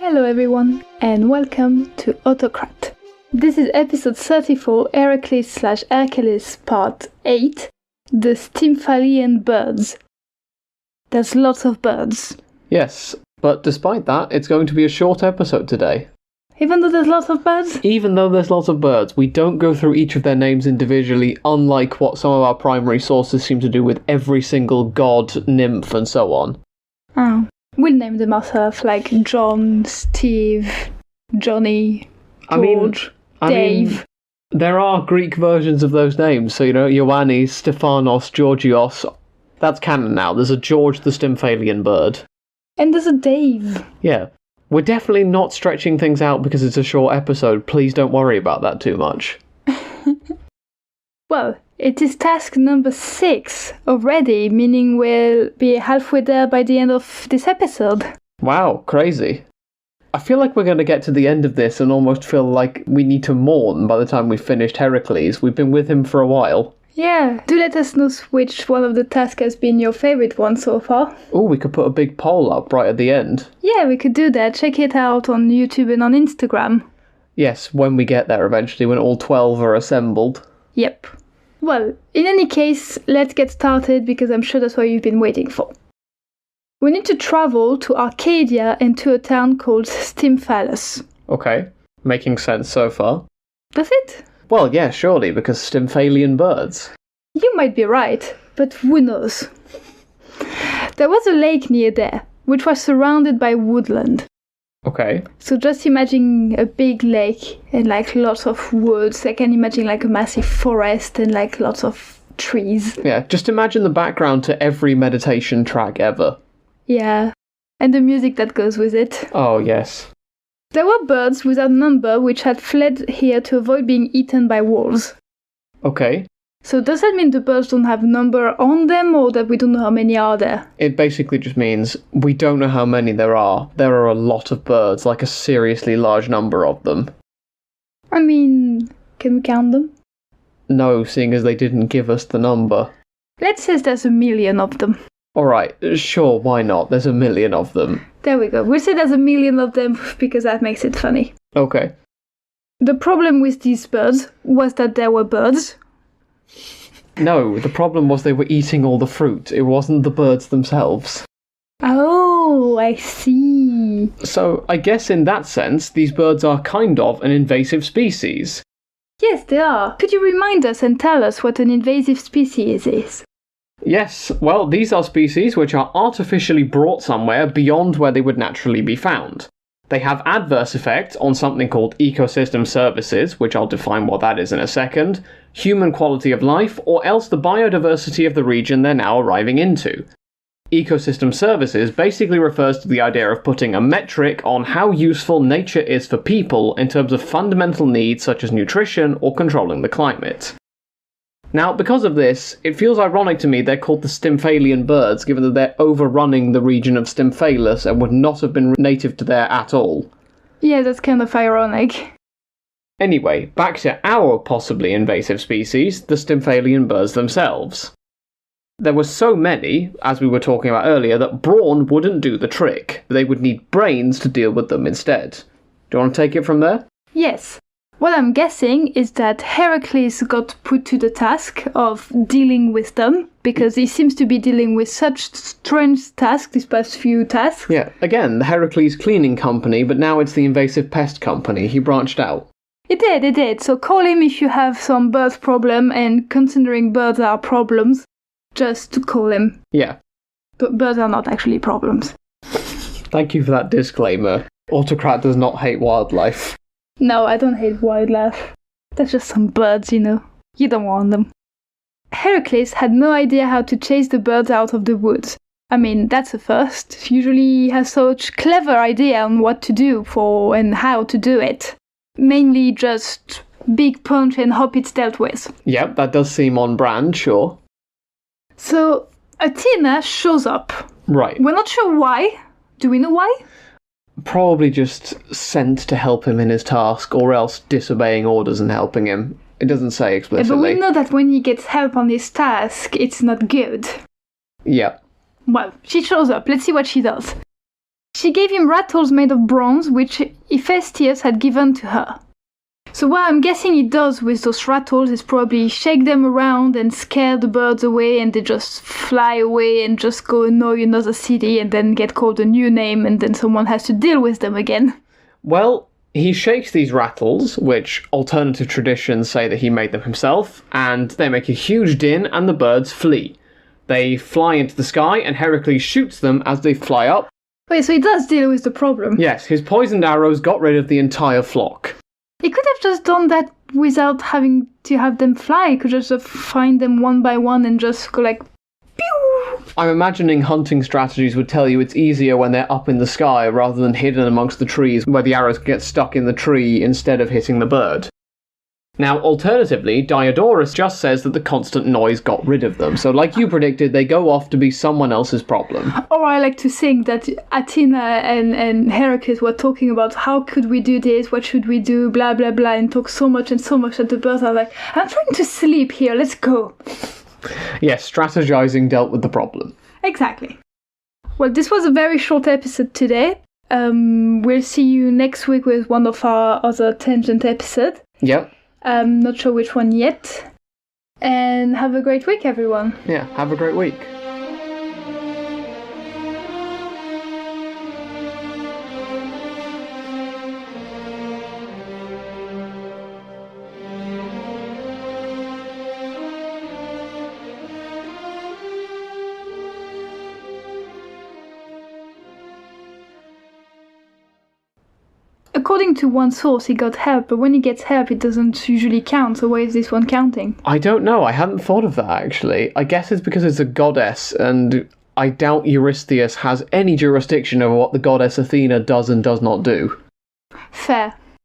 Hello everyone, and welcome to Autocrat. This is episode 34, Heracles/Hercules part 8, the Stymphalian birds. There's lots of birds. Yes, but despite that, it's going to be a short episode today. Even though there's lots of birds? Even though there's lots of birds, we don't go through each of their names individually, unlike what some of our primary sources seem to do with every single god, nymph, and so on. Oh. We'll name them ourselves, like John, Steve, Johnny, George, Dave. There are Greek versions of those names, so Ioannis, Stephanos, Georgios. That's canon now. There's a George the Stymphalian bird. And there's a Dave. Yeah. We're definitely not stretching things out because it's a short episode. Please don't worry about that too much. Well, it is task number 6 already, meaning we'll be halfway there by the end of this episode. Wow, crazy. I feel like we're going to get to the end of this and almost feel like we need to mourn by the time we've finished Heracles. We've been with him for a while. Yeah, do let us know which one of the tasks has been your favourite one so far. Oh, we could put a big poll up right at the end. Yeah, we could do that. Check it out on YouTube and on Instagram. Yes, when we get there eventually, when all 12 are assembled. Yep. Well, in any case, let's get started because I'm sure that's what you've been waiting for. We need to travel to Arcadia and to a town called Stymphalus. Okay, making sense so far. Does it? Well, yeah, surely, because Stymphalian birds. You might be right, but who knows? There was a lake near there, which was surrounded by woodland. Okay. So just imagine a big lake and lots of woods. I can imagine a massive forest and lots of trees. Yeah, just imagine the background to every meditation track ever. Yeah, and the music that goes with it. Oh, yes. There were birds without number which had fled here to avoid being eaten by wolves. Okay. So does that mean the birds don't have number on them, or that we don't know how many are there? It basically just means we don't know how many there are. There are a lot of birds, like a seriously large number of them. I mean, can we count them? No, seeing as they didn't give us the number. Let's say there's 1 million of them. Alright, sure, why not? There's 1 million of them. There we go. We'll say there's 1 million of them because that makes it funny. Okay. The problem with these birds was that there were birds. No, the problem was they were eating all the fruit. It wasn't the birds themselves. Oh, I see. So, I guess in that sense, these birds are kind of an invasive species. Yes, they are. Could you remind us and tell us what an invasive species is? Yes, well, these are species which are artificially brought somewhere beyond where they would naturally be found. They have adverse effects on something called ecosystem services, which I'll define what that is in a second, human quality of life, or else the biodiversity of the region they're now arriving into. Ecosystem services basically refers to the idea of putting a metric on how useful nature is for people in terms of fundamental needs such as nutrition or controlling the climate. Now, because of this, it feels ironic to me they're called the Stymphalian birds, given that they're overrunning the region of Stymphalus and would not have been native to there at all. Yeah, that's kind of ironic. Anyway, back to our possibly invasive species, the Stymphalian birds themselves. There were so many, as we were talking about earlier, that brawn wouldn't do the trick. They would need brains to deal with them instead. Do you want to take it from there? Yes. What I'm guessing is that Heracles got put to the task of dealing with them, because he seems to be dealing with such strange tasks, these past few tasks. Yeah, again, the Heracles Cleaning Company, but now it's the Invasive Pest Company. He branched out. It did. So call him if you have some bird problem, and considering birds are problems, just call him. Yeah. But birds are not actually problems. Thank you for that disclaimer. Autocrat does not hate wildlife. No, I don't hate wildlife. They're just some birds, You don't want them. Heracles had no idea how to chase the birds out of the woods. I mean, that's a first. Usually he has such clever idea on what to do for and how to do it. Mainly just big punch and hope it's dealt with. Yep, that does seem on brand, sure. So, Athena shows up. Right. We're not sure why. Do we know why? Probably just sent to help him in his task, or else disobeying orders and helping him. It doesn't say explicitly. But we know that when he gets help on his task, it's not good. Yeah. Well, she shows up. Let's see what she does. She gave him rattles made of bronze, which Hephaestus had given to her. So what I'm guessing he does with those rattles is probably shake them around and scare the birds away, and they just fly away and just go annoy another city and then get called a new name, and then someone has to deal with them again. Well, he shakes these rattles, which alternative traditions say that he made them himself, and they make a huge din and the birds flee. They fly into the sky and Heracles shoots them as they fly up. Wait, so he does deal with the problem? Yes, his poisoned arrows got rid of the entire flock. He could have just done that without having to have them fly. He could just find them one by one and just go like, pew! I'm imagining hunting strategies would tell you it's easier when they're up in the sky rather than hidden amongst the trees where the arrows get stuck in the tree instead of hitting the bird. Now, alternatively, Diodorus just says that the constant noise got rid of them, so like you predicted, they go off to be someone else's problem. Or I like to think that Athena and Heracles were talking about how could we do this, what should we do, blah blah blah, and talk so much that the birds are like, I'm trying to sleep here, let's go. Yes, strategizing dealt with the problem. Exactly. Well, this was a very short episode today. We'll see you next week with one of our other tangent episodes. Yep. Not sure which one yet. And have a great week, everyone. Yeah, have a great week. According to one source, he got help, but when he gets help, it doesn't usually count, so why is this one counting? I don't know, I hadn't thought of that, actually. I guess it's because it's a goddess, and I doubt Eurystheus has any jurisdiction over what the goddess Athena does and does not do. Fair.